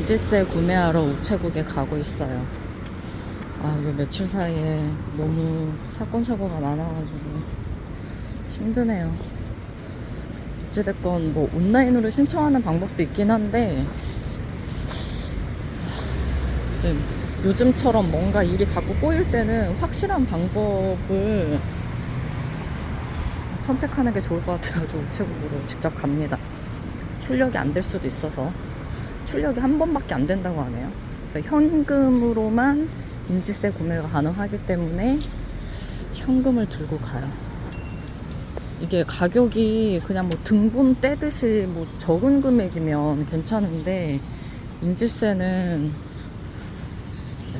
인질세 구매하러 우체국에 가고 있어요. 아, 이거 며칠 사이에 너무 사건 사고가 많아가지고 힘드네요. 어찌됐건 뭐 온라인으로 신청하는 방법도 있긴 한데 지금 요즘처럼 뭔가 일이 자꾸 꼬일 때는 확실한 방법을 선택하는 게 좋을 것 같아가지고 우체국으로 직접 갑니다. 출력이 안 될 수도 있어서. 출력이 한 번밖에 안 된다고 하네요. 그래서 현금으로만 인지세 구매가 가능하기 때문에 현금을 들고 가요. 이게 가격이 그냥 뭐 등본 떼듯이 뭐 적은 금액이면 괜찮은데 인지세는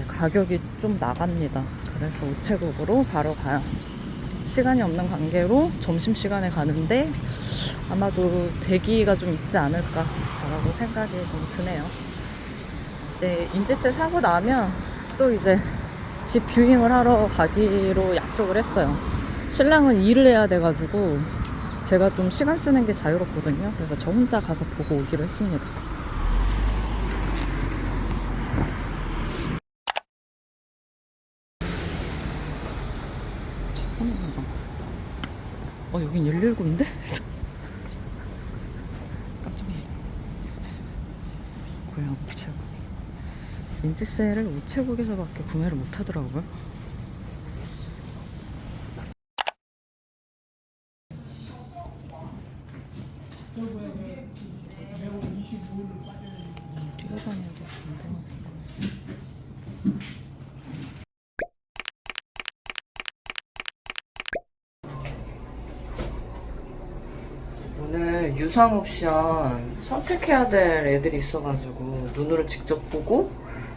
가격이 좀 나갑니다. 그래서 우체국으로 바로 가요. 시간이 없는 관계로 점심시간에 가는데 아마도 대기가 좀 있지 않을까라고 생각이 좀 드네요. 네, 인지세 사고 나면 또 이제 집 뷰잉을 하러 가기로 약속을 했어요. 신랑은 일을 해야 돼가지고 제가 좀 시간 쓰는 게 자유롭거든요. 그래서 저 혼자 가서 보고 오기로 했습니다. 여긴 119인데? 깜짝 놀랐네. 고향 우체국. 인지세를 우체국에서밖에 구매를 못 하더라고요. 뛰어다녀도 오늘 유상 옵션 선택해야 될 애들이 있어가지고 눈으로 직접 보고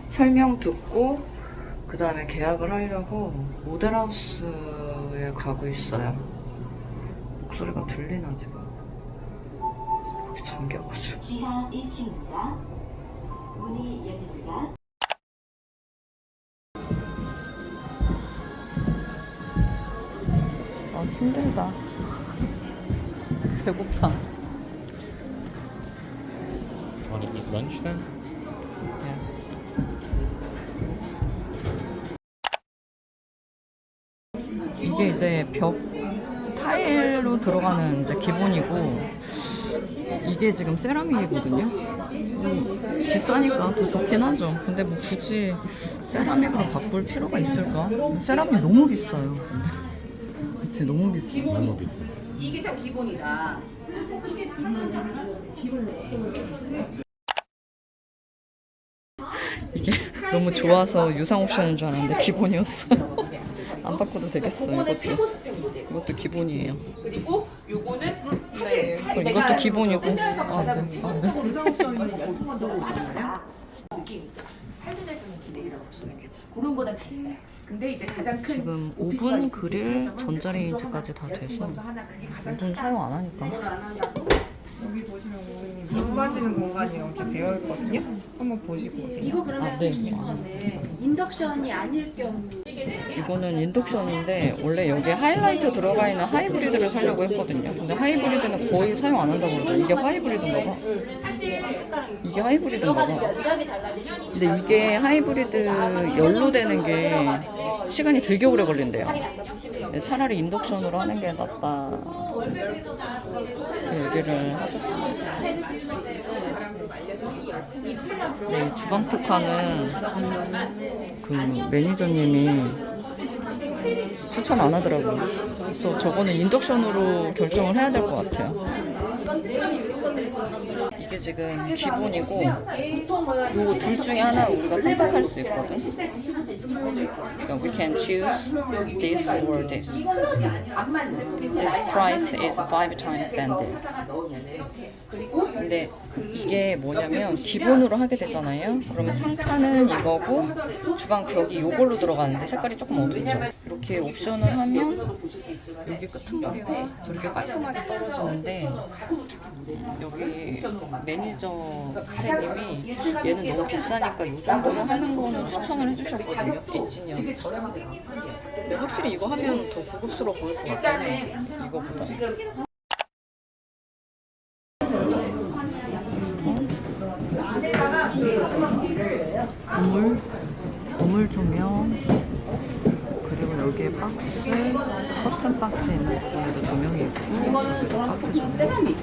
설명 듣고 그 다음에 계약을 하려고 모델하우스에 가고 있어요. 목소리가 들리나 지금? 여기 잠겨가지고. 지하 1층입니다. 문이 열립니다. 힘들다. 배고파. Do you want to eat lunch then? Yes. 이게 이제 벽 타일로 들어가는 이제 기본이고 이게 지금 세라믹이거든요. 비싸니까 더 좋긴 하죠. 근데 뭐 굳이 세라믹으로 바꿀 필요가 있을까? 세라믹 너무 비싸요. 그치, 너무 비싸. 너무 비싸. 이게 다 기본이다. 이게 너무 좋아서 유상 옵션인 줄 알았는데 기본이었어요. 안 바꿔도 되겠어. 이거는 최고 스펙 모델. 이것도 기본이에요. 그리고 요거는 사실 이것도 기본이고. 뜨면서 가장 네. 기본적으로 의상업종이 열풍만 들고 오시잖아요. 느낌 살균해주는 기능이라고 보시면 돼요. 그런 거는 다 있어요. 근데 이제 가장 큰 지금 오피스가 오븐, 있는 그릴, 차이점은 전자레인지까지 다 열풍 돼서 먼저 하나, 그게 가장 오븐 사용 안 하니까. 안 한다고? 여기 보시면 고객님 물 빠지는 공간이 이렇게 되어 있거든요. 한번 보시고 오세요. 이거 그러면 아, 네. 죄송한데 인덕션이 아닐 경우 이거는 인덕션인데 원래 여기에 하이라이트 들어가 있는 하이브리드를 사려고 했거든요. 근데 하이브리드는 거의 사용 안 한다고 그러더라고요. 이게 하이브리드인가 봐. 이게 하이브리드인가 봐. 연장이 달라지죠. 근데 이게 하이브리드 연로되는 게 시간이 되게 오래 걸린대요. 차라리 인덕션으로 하는 게 낫다. 그 얘기를 하셨습니다. 네, 주방 특화는 그 매니저님이 추천 안 하더라고요. 그래서 저거는 인덕션으로 결정을 해야 될 것 같아요. 이게 지금 기본이고 요 둘 중에 하나 우리가 선택할 수 있거든. 그러니까 we can choose this or this. This price is 5 times than this. 근데 이게 뭐냐면 기본으로 하게 되잖아요. 그러면 상판은 이거고 주방 벽이 요걸로 들어가는데 색깔이 조금 어둡죠. 이렇게 옵션을 하면 여기 끄트머리가 저렇게 깔끔하게 떨어지는데 여기 매니저 선생님이 얘는 너무 비싸니까 이 정도로 하는 거는 추천을 해주셨거든요. 엔지니어서. 확실히 이거 하면 더 고급스러워 보일 것 같아요. 이거보다. 여기에 박스, 커튼 박스 있는 부분에도 조명이 있고 저기도 박스 조명.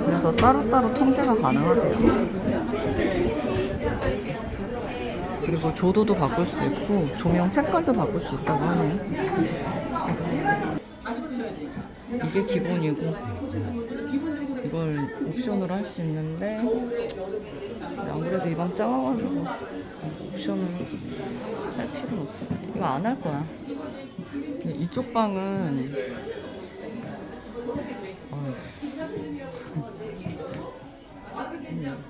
그래서 따로따로 통제가 가능하대요. 그리고 조도도 바꿀 수 있고 조명 색깔도 바꿀 수 있다고 하네요. 이게 기본이고 이걸 옵션으로 할 수 있는데 안 그래도 이 방 작아가지고 옵션을 할 필요는 없어. 이거 안 할 거야. 이쪽 방은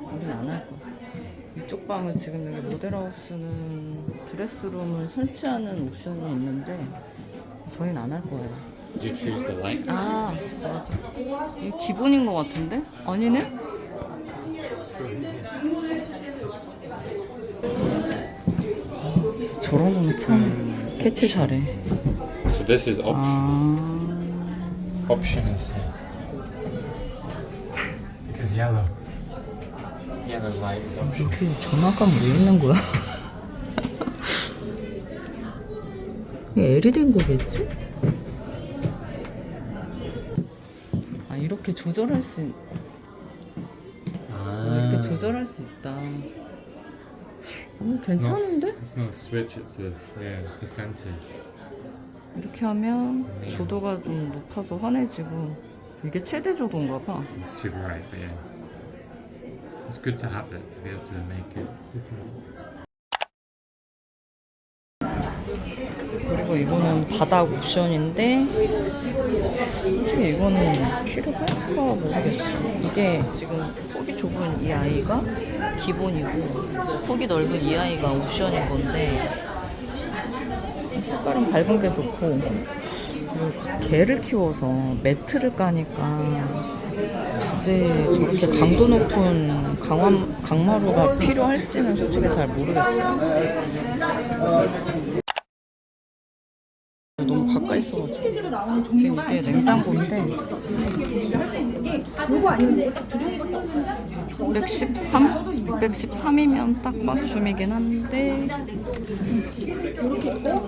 우린 안 할 거야. 이쪽 방은 지금 여기 모델하우스는 드레스룸을 설치하는 옵션이 있는데 저희는 안 할 거예요. Did you choose the light? 아, 맞아. 이게 기본인 것 같은데? 아니네? 저런 거는 참 캐치 잘해. So this is option. 아, Option is here. Because yellow. Yellow light is option. 이렇게 전화가 뭐 있는 거야? 이게 LED인 거겠지? 아, 이렇게 조절할 수 이렇게 조절할 수 있다. 괜찮은데? It's no switch. It's this. Yeah, percentage. 이렇게 하면 조도가 좀 높아서 환해지고 이게 최대 조도인가 봐. It's too bright, but yeah. It's good to have it to be able to make it different. 그리고 이거는 바닥 옵션인데 솔직히 이거는 필요할까 모르겠어. 이게 지금 폭이 좁은 이 아이가 기본이고 폭이 넓은 이 아이가 옵션인 건데 색깔은 밝은 게 좋고 그리고 개를 키워서 매트를 까니까 굳이 저렇게 강도 높은 강마루가 필요할지는 솔직히 잘 모르겠어요. 너무 가까이 있어가지고 지금 이게 냉장고인데 613이면 딱 맞춤이긴 한데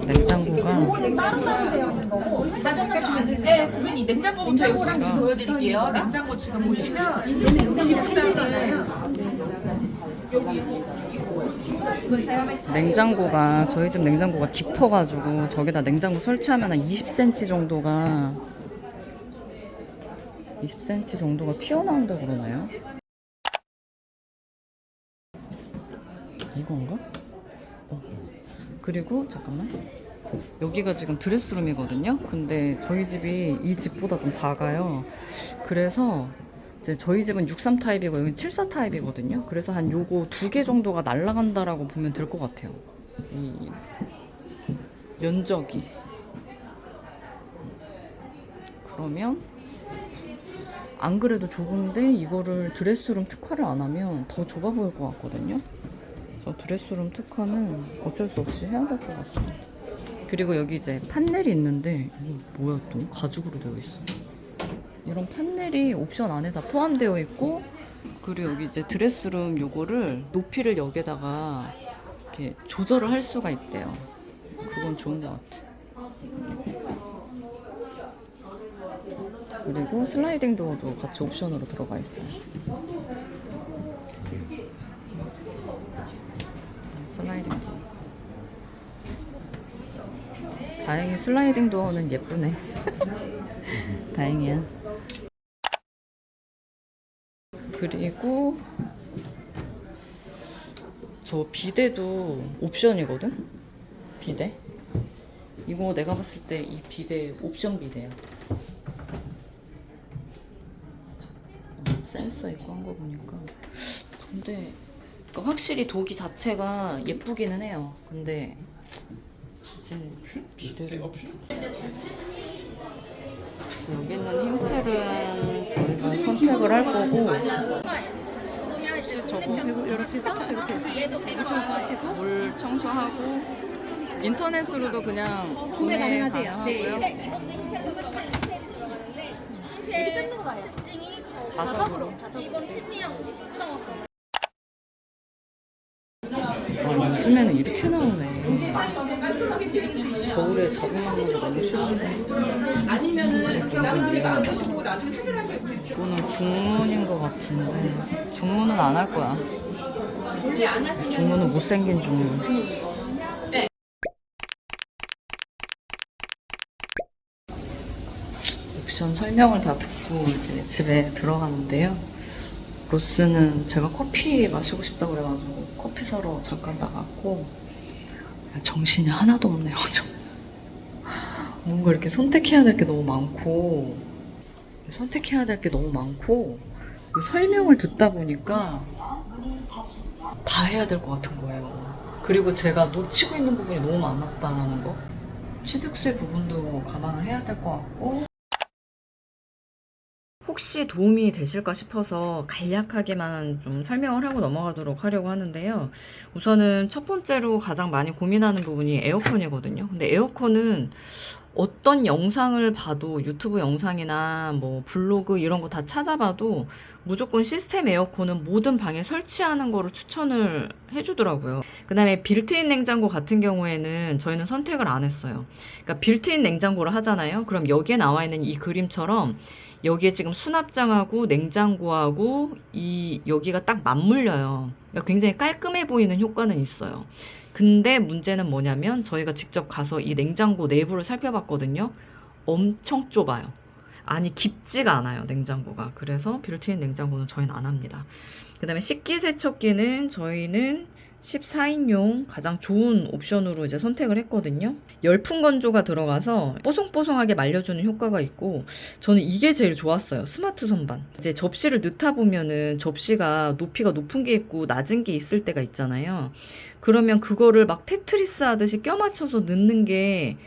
냉장고가 네, 고객님 냉장고 먼저 영상 지금 보여드릴게요. 냉장고 지금 보시면 냉장고가 저희 집 냉장고가 깊어가지고 저기다 냉장고 설치하면 한 20cm 정도가 튀어나온다고 그러나요? 이건가? 그리고 잠깐만 여기가 지금 드레스룸이거든요. 근데 저희 집이 이 집보다 좀 작아요. 그래서 이제 저희 집은 63 타입이고 여기는 74 타입이거든요. 그래서 한 요거 2개 정도가 날아간다라고 보면 될 것 같아요. 이 면적이. 그러면 안 그래도 좁은데 이거를 드레스룸 특화를 안 하면 더 좁아 보일 것 같거든요. 그래서 드레스룸 특화는 어쩔 수 없이 해야 될 것 같습니다. 그리고 여기 이제 판넬이 있는데 이거 뭐야 또 가죽으로 되어 있어. 이런 판넬이 옵션 안에 다 포함되어 있고 그리고 여기 이제 드레스룸 요거를 높이를 여기다가 이렇게 조절을 할 수가 있대요. 그건 좋은 것 같아. 그리고 슬라이딩 도어도 같이 옵션으로 들어가 있어요. 슬라이딩 도어. 다행히 슬라이딩 도어는 예쁘네. 다행이야. 그리고 저 비데도 옵션이거든? 비데? 이거 내가 봤을 때 이 비데 옵션 비데야. 센서 있고 한 거 보니까 근데 그러니까 확실히 도기 자체가 예쁘기는 해요. 근데 굳이 비데를 여기 있는 흰텔은 저희가 선택을 할 거고 혹시 저거 이렇게 해서 물 청소하시고 물 청소하고 인터넷으로도 그냥 구매 가능하세요. 네. 이렇게 뜯는 거예요. 자석으로. 이번 침리랑 우리 시끄러웠잖아요. 요즘에는 이렇게 나오네. 겨울에 적응하는 거 너무 싫은데. 이거는 중문인 것 같은데. 중문은 안 할 거야. 중문은 못생긴 중문. 옵션 설명을 다 듣고 이제 집에 들어가는데요. 로스는 제가 커피 마시고 싶다고 그래가지고 커피 사러 잠깐 나갔고, 정신이 하나도 없네요. 저 뭔가 이렇게 선택해야 될 게 너무 많고 그 설명을 듣다 보니까 다 해야 될 것 같은 거예요. 그리고 제가 놓치고 있는 부분이 너무 많았다라는 거, 취득세 부분도 감안을 해야 될 것 같고. 혹시 도움이 되실까 싶어서 간략하게만 좀 설명을 하고 넘어가도록 하려고 하는데요. 우선은 첫 번째로 가장 많이 고민하는 부분이 에어컨이거든요. 근데 에어컨은 어떤 영상을 봐도, 유튜브 영상이나 뭐 블로그 이런 거 다 찾아봐도 무조건 시스템 에어컨은 모든 방에 설치하는 거를 추천을 해주더라고요. 그 다음에 빌트인 냉장고 같은 경우에는 저희는 선택을 안 했어요. 그러니까 빌트인 냉장고를 하잖아요. 그럼 여기에 나와 있는 이 그림처럼 여기에 지금 수납장하고 냉장고하고 여기가 딱 맞물려요. 그러니까 굉장히 깔끔해 보이는 효과는 있어요. 근데 문제는 뭐냐면 저희가 직접 가서 이 냉장고 내부를 살펴봤거든요. 엄청 좁아요. 아니, 깊지가 않아요, 냉장고가. 그래서 빌트인 냉장고는 저희는 안 합니다. 그 다음에 식기세척기는 저희는 14인용 가장 좋은 옵션으로 이제 선택을 했거든요. 열풍 건조가 들어가서 뽀송뽀송하게 말려주는 효과가 있고, 저는 이게 제일 좋았어요. 스마트 선반. 이제 접시를 넣다 보면은 접시가 높이가 높은 게 있고 낮은 게 있을 때가 있잖아요. 그러면 그거를 막 테트리스 하듯이 껴맞춰서 넣는 게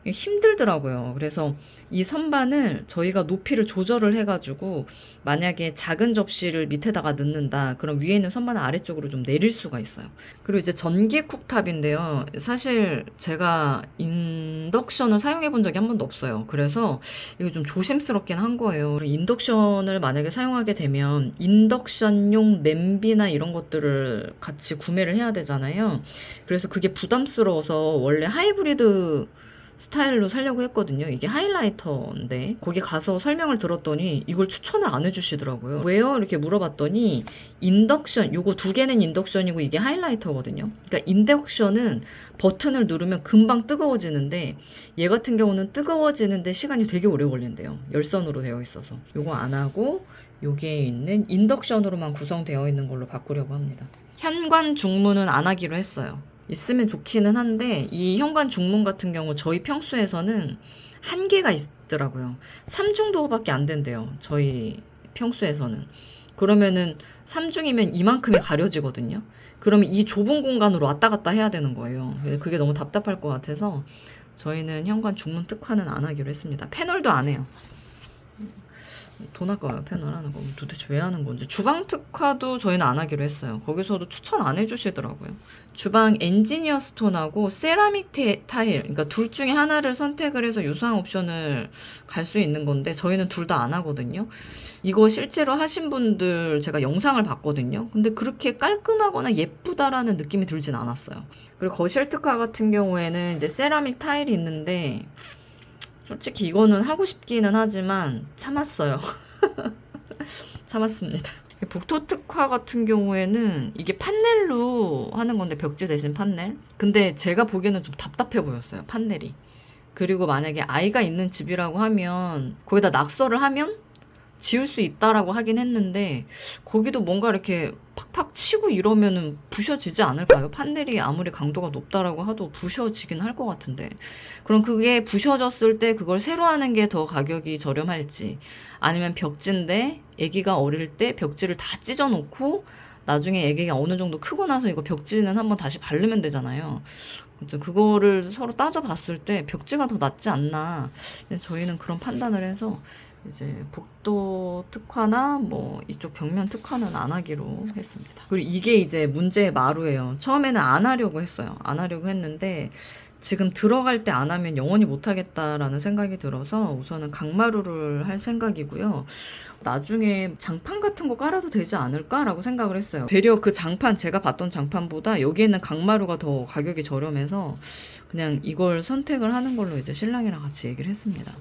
힘들더라고요. 그래서 이 선반을 저희가 높이를 조절을 해가지고 만약에 작은 접시를 밑에다가 넣는다, 그럼 위에 있는 선반을 아래쪽으로 좀 내릴 수가 있어요. 그리고 이제 전기 쿡탑인데요. 사실 제가 인덕션을 사용해 본 적이 한 번도 없어요. 그래서 이거 좀 조심스럽긴 한 거예요. 인덕션을 만약에 사용하게 되면 인덕션용 냄비나 이런 것들을 같이 구매를 해야 되잖아요. 그래서 그게 부담스러워서 원래 하이브리드 스타일로 살려고 했거든요. 이게 하이라이터인데 거기 가서 설명을 들었더니 이걸 추천을 안 해주시더라고요. 왜요? 이렇게 물어봤더니 인덕션, 요거 두 개는 인덕션이고 이게 하이라이터거든요. 그러니까 인덕션은 버튼을 누르면 금방 뜨거워지는데 얘 같은 경우는 뜨거워지는데 시간이 되게 오래 걸린대요. 열선으로 되어 있어서. 요거 안 하고 여기에 있는 인덕션으로만 구성되어 있는 걸로 바꾸려고 합니다. 현관 중문은 안 하기로 했어요. 있으면 좋기는 한데 이 현관 중문 같은 경우 저희 평수에서는 한계가 있더라고요. 3중도어밖에 안 된대요. 저희 평수에서는. 그러면은 3중이면 이만큼이 가려지거든요. 그러면 이 좁은 공간으로 왔다 갔다 해야 되는 거예요. 그게 너무 답답할 것 같아서 저희는 현관 중문 특화는 안 하기로 했습니다. 패널도 안 해요. 돈 아까워요, 패널 하는 거. 도대체 왜 하는 건지. 주방 특화도 저희는 안 하기로 했어요. 거기서도 추천 안 해주시더라고요. 주방 엔지니어 스톤하고 세라믹 타일, 그러니까 둘 중에 하나를 선택을 해서 유사한 옵션을 갈 수 있는 건데 저희는 둘 다 안 하거든요. 이거 실제로 하신 분들 제가 영상을 봤거든요. 근데 그렇게 깔끔하거나 예쁘다라는 느낌이 들진 않았어요. 그리고 거실 특화 같은 경우에는 이제 세라믹 타일이 있는데 솔직히 이거는 하고 싶기는 하지만 참았어요. 참았습니다. 복도 특화 같은 경우에는 이게 판넬로 하는 건데 벽지 대신 판넬. 근데 제가 보기에는 좀 답답해 보였어요, 판넬이. 그리고 만약에 아이가 있는 집이라고 하면 거기다 낙서를 하면 지울 수 있다라고 하긴 했는데 거기도 뭔가 이렇게 팍팍 치고 이러면은 부셔지지 않을까요? 판넬이 아무리 강도가 높다라고 하도 부셔지긴 할 것 같은데. 그럼 그게 부셔졌을 때 그걸 새로 하는 게 더 가격이 저렴할지, 아니면 벽지인데 아기가 어릴 때 벽지를 다 찢어놓고 나중에 아기가 어느 정도 크고 나서 이거 벽지는 한번 다시 바르면 되잖아요. 그거를 서로 따져봤을 때 벽지가 더 낫지 않나. 저희는 그런 판단을 해서 이제 복도 특화나 뭐 이쪽 벽면 특화는 안 하기로 했습니다. 그리고 이게 이제 문제의 마루예요. 처음에는 안 하려고 했어요. 안 하려고 했는데 지금 들어갈 때 안 하면 영원히 못 하겠다라는 생각이 들어서 우선은 강마루를 할 생각이고요. 나중에 장판 같은 거 깔아도 되지 않을까라고 생각을 했어요. 되려 그 장판, 제가 봤던 장판보다 여기에는 강마루가 더 가격이 저렴해서 그냥 이걸 선택을 하는 걸로 이제 신랑이랑 같이 얘기를 했습니다.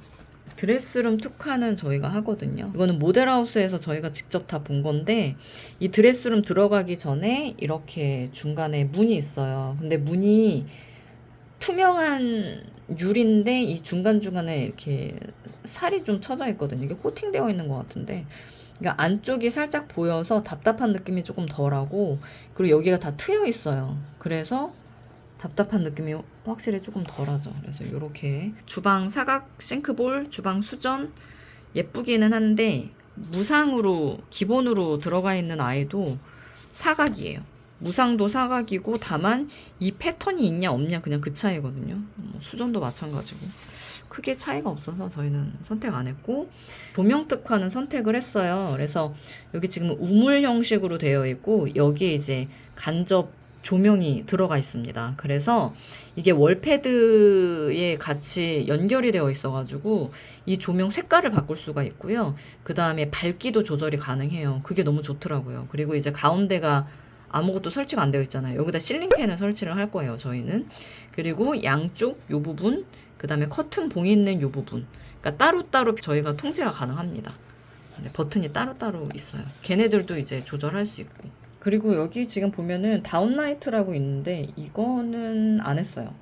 드레스룸 특화는 저희가 하거든요. 이거는 모델하우스에서 저희가 직접 다 본 건데 이 드레스룸 들어가기 전에 이렇게 중간에 문이 있어요. 근데 문이 투명한 유리인데 이 중간중간에 이렇게 살이 좀 쳐져 있거든요. 이게 코팅되어 있는 것 같은데 그러니까 안쪽이 살짝 보여서 답답한 느낌이 조금 덜하고 그리고 여기가 다 트여 있어요. 그래서 답답한 느낌이 확실히 조금 덜하죠. 그래서 이렇게 주방 사각 싱크볼, 주방 수전 예쁘기는 한데 무상으로 기본으로 들어가 있는 아이도 사각이에요. 무상도 사각이고 다만 이 패턴이 있냐 없냐 그냥 그 차이거든요. 수전도 마찬가지고 크게 차이가 없어서 저희는 선택 안 했고 조명 특화는 선택을 했어요. 그래서 여기 지금 우물 형식으로 되어 있고 여기에 이제 간접 조명이 들어가 있습니다. 그래서 이게 월패드에 같이 연결이 되어 있어가지고 이 조명 색깔을 바꿀 수가 있고요. 그 다음에 밝기도 조절이 가능해요. 그게 너무 좋더라고요. 그리고 이제 가운데가 아무것도 설치가 안 되어 있잖아요. 여기다 실링팬을 설치를 할 거예요, 저희는. 그리고 양쪽 요 부분, 그 다음에 커튼 봉이 있는 요 부분. 그러니까 따로따로 저희가 통제가 가능합니다. 버튼이 따로따로 있어요. 걔네들도 이제 조절할 수 있고. 그리고 여기 지금 보면은 다운라이트라고 있는데 이거는 안 했어요.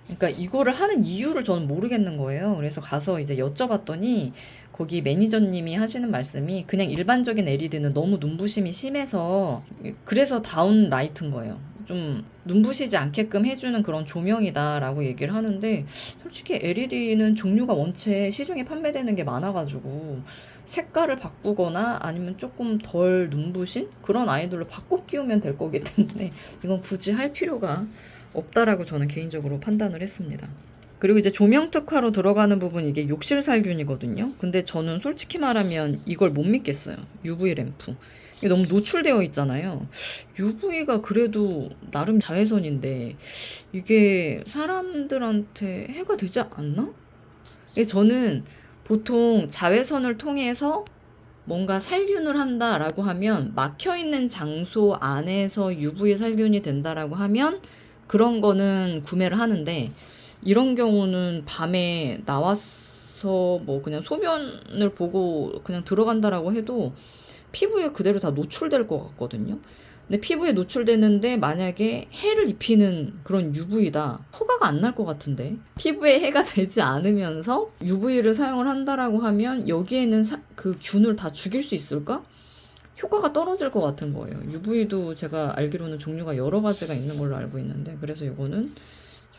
그러니까 이거를 하는 이유를 저는 모르겠는 거예요. 그래서 가서 이제 여쭤봤더니 거기 매니저님이 하시는 말씀이 그냥 일반적인 LED는 너무 눈부심이 심해서 그래서 다운라이트인 거예요. 좀 눈부시지 않게끔 해주는 그런 조명이다라고 얘기를 하는데 솔직히 LED는 종류가 원체 시중에 판매되는 게 많아가지고 색깔을 바꾸거나 아니면 조금 덜 눈부신 그런 아이들로 바꿔 끼우면 될 거기 때문에 이건 굳이 할 필요가 없다라고 저는 개인적으로 판단을 했습니다. 그리고 이제 조명 특화로 들어가는 부분 이게 욕실 살균이거든요. 근데 저는 솔직히 말하면 이걸 못 믿겠어요. UV 램프. 이게 너무 노출되어 있잖아요. UV가 그래도 나름 자외선인데 이게 사람들한테 해가 되지 않나? 이게 저는 보통 자외선을 통해서 뭔가 살균을 한다라고 하면 막혀있는 장소 안에서 UV 살균이 된다라고 하면 그런 거는 구매를 하는데 이런 경우는 밤에 나와서 뭐 그냥 소변을 보고 그냥 들어간다라고 해도 피부에 그대로 다 노출될 것 같거든요. 근데 피부에 노출되는데 만약에 해를 입히는 그런 UV다. 허가가 안 날 것 같은데. 피부에 해가 되지 않으면서 UV를 사용을 한다라고 하면 여기에는 그 균을 다 죽일 수 있을까? 효과가 떨어질 것 같은 거예요. UV도 제가 알기로는 종류가 여러 가지가 있는 걸로 알고 있는데 그래서 이거는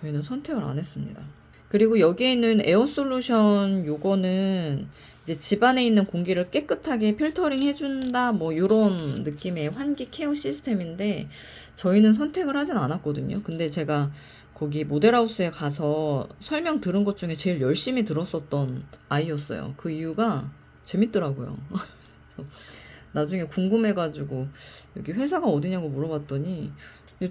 저희는 선택을 안 했습니다. 그리고 여기에 있는 에어 솔루션 요거는 이제 집안에 있는 공기를 깨끗하게 필터링 해준다 뭐 요런 느낌의 환기 케어 시스템인데 저희는 선택을 하진 않았거든요. 근데 제가 거기 모델하우스에 가서 설명 들은 것 중에 제일 열심히 들었었던 아이였어요. 그 이유가 재밌더라고요. 나중에 궁금해가지고 여기 회사가 어디냐고 물어봤더니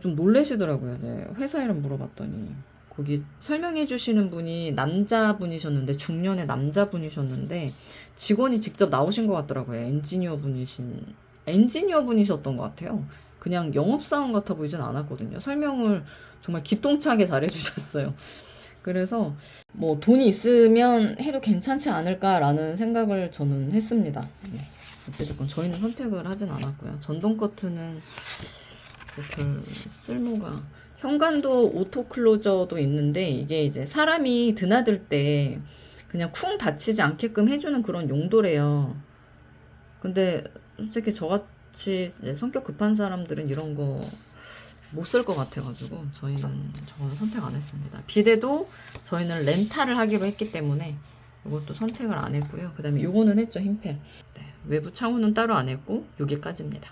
좀 놀라시더라고요. 네, 회사 이름 물어봤더니 거기 설명해 주시는 분이 남자분이셨는데 중년의 남자분이셨는데 직원이 직접 나오신 것 같더라고요. 엔지니어 분이셨던 것 같아요. 그냥 영업사원 같아 보이진 않았거든요. 설명을 정말 기똥차게 잘 해주셨어요. 그래서 뭐 돈이 있으면 해도 괜찮지 않을까라는 생각을 저는 했습니다. 네. 어쨌든 저희는 선택을 하진 않았고요. 전동 커튼은 별 쓸모가 현관도 오토 클로저도 있는데 이게 이제 사람이 드나들 때 그냥 쿵 닫히지 않게끔 해주는 그런 용도래요. 근데 솔직히 저같이 이제 성격 급한 사람들은 이런 거 못 쓸 것 같아가지고 저는 선택 안 했습니다. 비데도 저희는 렌탈을 하기로 했기 때문에 이것도 선택을 안 했고요. 그 다음에 요거는 했죠, 흰펠. 네, 외부 창호는 따로 안 했고 여기까지입니다.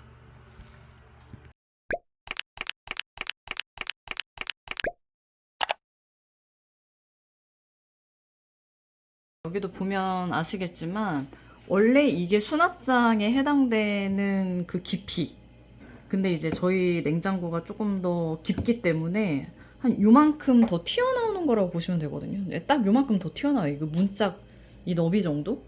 여기도 보면 아시겠지만 원래 이게 수납장에 해당되는 그 깊이. 근데 이제 저희 냉장고가 조금 더 깊기 때문에 한 요만큼 더 튀어나오는 거라고 보시면 되거든요. 네, 딱 요만큼 더 튀어나와요. 이거 문짝 이 너비 정도?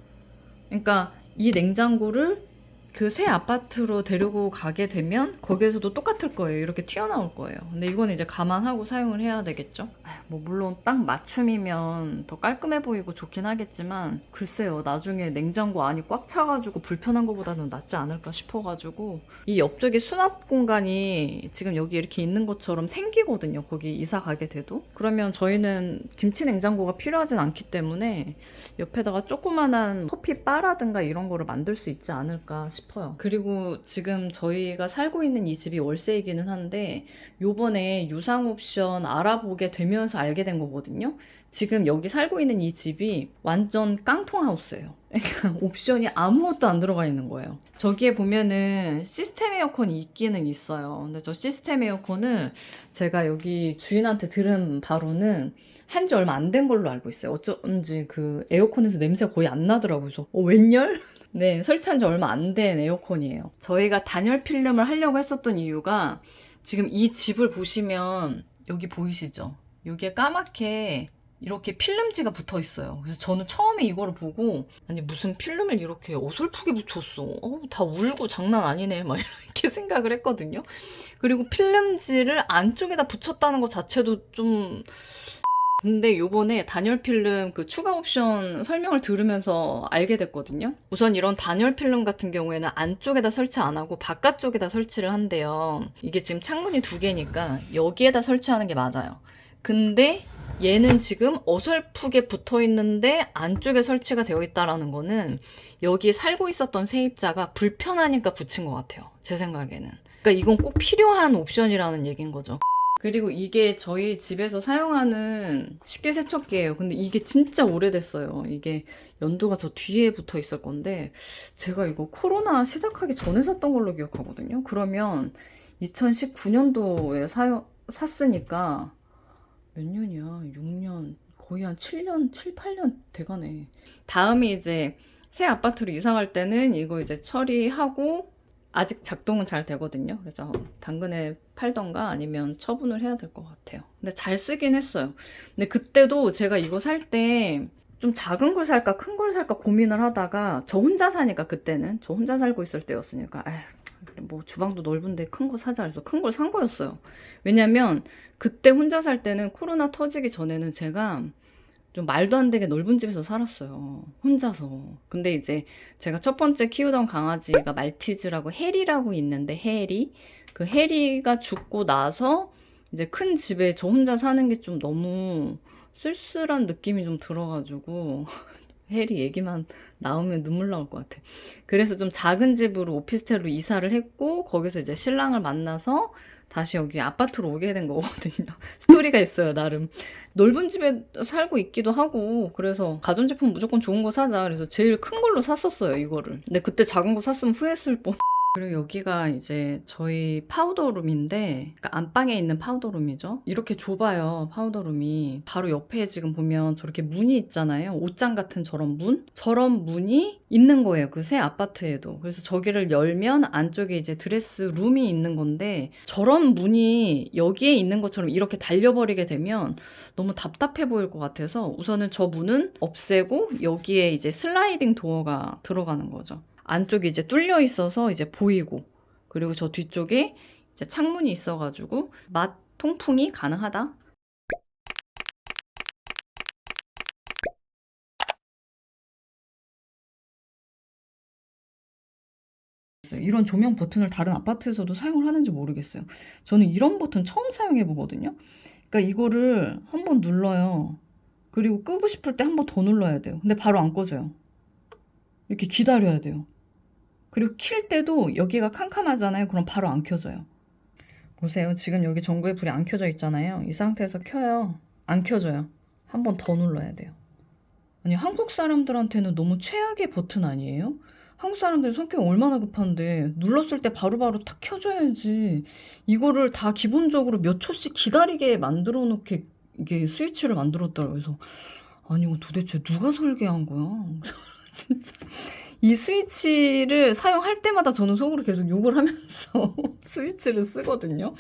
그러니까 이 냉장고를 그 새 아파트로 데리고 가게 되면 거기에서도 똑같을 거예요. 이렇게 튀어나올 거예요. 근데 이거는 이제 감안하고 사용을 해야 되겠죠. 뭐 물론 딱 맞춤이면 더 깔끔해 보이고 좋긴 하겠지만 글쎄요. 나중에 냉장고 안이 꽉 차가지고 불편한 것보다는 낫지 않을까 싶어가지고 이 옆쪽에 수납 공간이 지금 여기 이렇게 있는 것처럼 생기거든요. 거기 이사 가게 돼도. 그러면 저희는 김치 냉장고가 필요하진 않기 때문에 옆에다가 조그만한 커피 바라든가 이런 거를 만들 수 있지 않을까 싶어요. 그리고 지금 저희가 살고 있는 이 집이 월세이기는 한데 요번에 유상 옵션 알아보게 되면서 알게 된 거거든요. 지금 여기 살고 있는 이 집이 완전 깡통 하우스예요. 그러니까 옵션이 아무것도 안 들어가 있는 거예요. 저기에 보면은 시스템 에어컨이 있기는 있어요. 근데 저 시스템 에어컨을 제가 여기 주인한테 들은 바로는 한지 얼마 안 된 걸로 알고 있어요. 어쩐지 그 에어컨에서 냄새가 거의 안 나더라고요. 그래서 웬열? 네, 설치한 지 얼마 안 된 에어컨이에요. 저희가 단열 필름을 하려고 했었던 이유가 지금 이 집을 보시면 여기 보이시죠? 여기에 까맣게 이렇게 필름지가 붙어 있어요. 그래서 저는 처음에 이거를 보고 아니 무슨 필름을 이렇게 어설프게 붙였어. 다 울고 장난 아니네. 막 이렇게 생각을 했거든요. 그리고 필름지를 안쪽에다 붙였다는 것 자체도 좀... 근데 요번에 단열 필름 그 추가 옵션 설명을 들으면서 알게 됐거든요. 우선 이런 단열 필름 같은 경우에는 안쪽에다 설치 안 하고 바깥쪽에다 설치를 한대요. 이게 지금 창문이 2개니까 여기에다 설치하는 게 맞아요. 근데 얘는 지금 어설프게 붙어 있는데 안쪽에 설치가 되어 있다라는 거는 여기 살고 있었던 세입자가 불편하니까 붙인 것 같아요. 제 생각에는. 그러니까 이건 꼭 필요한 옵션이라는 얘기인 거죠. 그리고 이게 저희 집에서 사용하는 식기세척기예요. 근데 이게 진짜 오래됐어요. 이게 연도가 저 뒤에 붙어 있을 건데 제가 이거 코로나 시작하기 전에 샀던 걸로 기억하거든요. 그러면 2019년도에 샀으니까 몇 년이야? 6년, 거의 한 7년, 7, 8년 돼가네. 다음에 이제 새 아파트로 이사 갈 때는 이거 이제 처리하고 아직 작동은 잘 되거든요. 그래서 당근에 팔던가 아니면 처분을 해야 될 것 같아요. 근데 잘 쓰긴 했어요. 근데 그때도 제가 이거 살 때 좀 작은 걸 살까 큰 걸 살까 고민을 하다가 저 혼자 사니까 그때는 저 혼자 살고 있을 때였으니까 뭐 주방도 넓은데 큰 거 사자 해서 큰 걸 산 거였어요. 왜냐면 그때 혼자 살 때는 코로나 터지기 전에는 제가 좀 말도 안 되게 넓은 집에서 살았어요. 혼자서. 근데 이제 제가 첫 번째 키우던 강아지가 말티즈라고 해리라고 있는데 해리? 그 해리가 죽고 나서 이제 큰 집에 저 혼자 사는 게 좀 너무 쓸쓸한 느낌이 좀 들어가지고 해리 얘기만 나오면 눈물 나올 것 같아. 그래서 좀 작은 집으로 오피스텔로 이사를 했고 거기서 이제 신랑을 만나서 다시 여기 아파트로 오게 된 거거든요. 스토리가 있어요, 나름. 넓은 집에 살고 있기도 하고 그래서 가전제품 무조건 좋은 거 사자. 그래서 제일 큰 걸로 샀었어요, 이거를. 근데 그때 작은 거 샀으면 후회했을 뻔. 그리고 여기가 이제 저희 파우더룸인데 그러니까 안방에 있는 파우더룸이죠. 이렇게 좁아요, 파우더룸이. 바로 옆에 지금 보면 저렇게 문이 있잖아요. 옷장 같은 저런 문? 저런 문이 있는 거예요, 그 새 아파트에도. 그래서 저기를 열면 안쪽에 이제 드레스룸이 있는 건데 저런 문이 여기에 있는 것처럼 이렇게 달려버리게 되면 너무 답답해 보일 것 같아서 우선은 저 문은 없애고 여기에 이제 슬라이딩 도어가 들어가는 거죠. 안쪽이 이제 뚫려 있어서 이제 보이고 그리고 저 뒤쪽에 이제 창문이 있어가지고 맛 통풍이 가능하다. 이런 조명 버튼을 다른 아파트에서도 사용을 하는지 모르겠어요. 저는 이런 버튼 처음 사용해 보거든요. 그러니까 이거를 한번 눌러요. 그리고 끄고 싶을 때 한 번 더 눌러야 돼요. 근데 바로 안 꺼져요. 이렇게 기다려야 돼요. 그리고 킬 때도 여기가 캄캄하잖아요. 그럼 바로 안 켜져요. 보세요. 지금 여기 전구에 불이 안 켜져 있잖아요. 이 상태에서 켜요. 안 켜져요. 한 번 더 눌러야 돼요. 아니 한국 사람들한테는 너무 최악의 버튼 아니에요? 한국 사람들 성격이 얼마나 급한데 눌렀을 때 바로바로 탁 켜줘야지. 이거를 다 기본적으로 몇 초씩 기다리게 만들어 놓게 이게 스위치를 만들었더라고요. 그래서 아니 이거 도대체 누가 설계한 거야? 진짜 이 스위치를 사용할 때마다 저는 속으로 계속 욕을 하면서 스위치를 쓰거든요.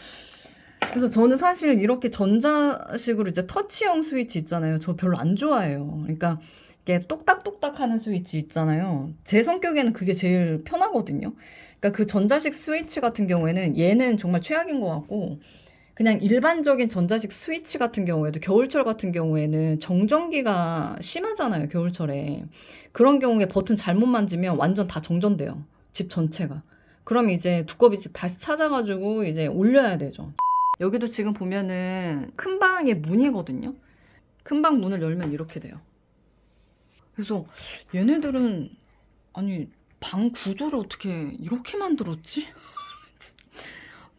그래서 저는 사실 이렇게 전자식으로 이제 터치형 스위치 있잖아요. 저 별로 안 좋아해요. 그러니까 이게 똑딱똑딱 하는 스위치 있잖아요. 제 성격에는 그게 제일 편하거든요. 그러니까 그 전자식 스위치 같은 경우에는 얘는 정말 최악인 것 같고, 그냥 일반적인 전자식 스위치 같은 경우에도 겨울철 같은 경우에는 정전기가 심하잖아요. 겨울철에. 그런 경우에 버튼 잘못 만지면 완전 다 정전돼요. 집 전체가. 그럼 이제 두꺼비 다시 찾아가지고 이제 올려야 되죠. 여기도 지금 보면은 큰 방의 문이거든요. 큰 방 문을 열면 이렇게 돼요. 그래서 얘네들은 아니 방 구조를 어떻게 이렇게 만들었지?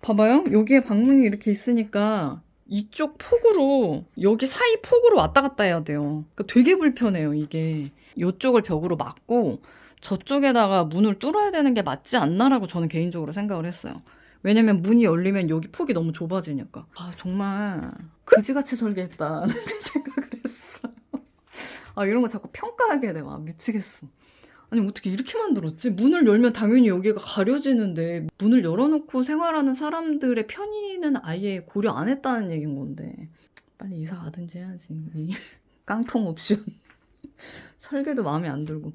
봐봐요. 여기에 방문이 이렇게 있으니까 이쪽 폭으로 여기 사이 폭으로 왔다 갔다 해야 돼요. 그러니까 되게 불편해요 이게. 이쪽을 벽으로 막고 저쪽에다가 문을 뚫어야 되는 게 맞지 않나라고 저는 개인적으로 생각을 했어요. 왜냐면 문이 열리면 여기 폭이 너무 좁아지니까. 아 정말 그지같이 설계했다는 생각을 했어요. 아 이런 거 자꾸 평가하게 돼. 막 미치겠어. 아니 어떻게 이렇게 만들었지? 문을 열면 당연히 여기가 가려지는데 문을 열어놓고 생활하는 사람들의 편의는 아예 고려 안 했다는 얘기인 건데 빨리 이사 가든지 해야지. 이 깡통 옵션 설계도 마음에 안 들고.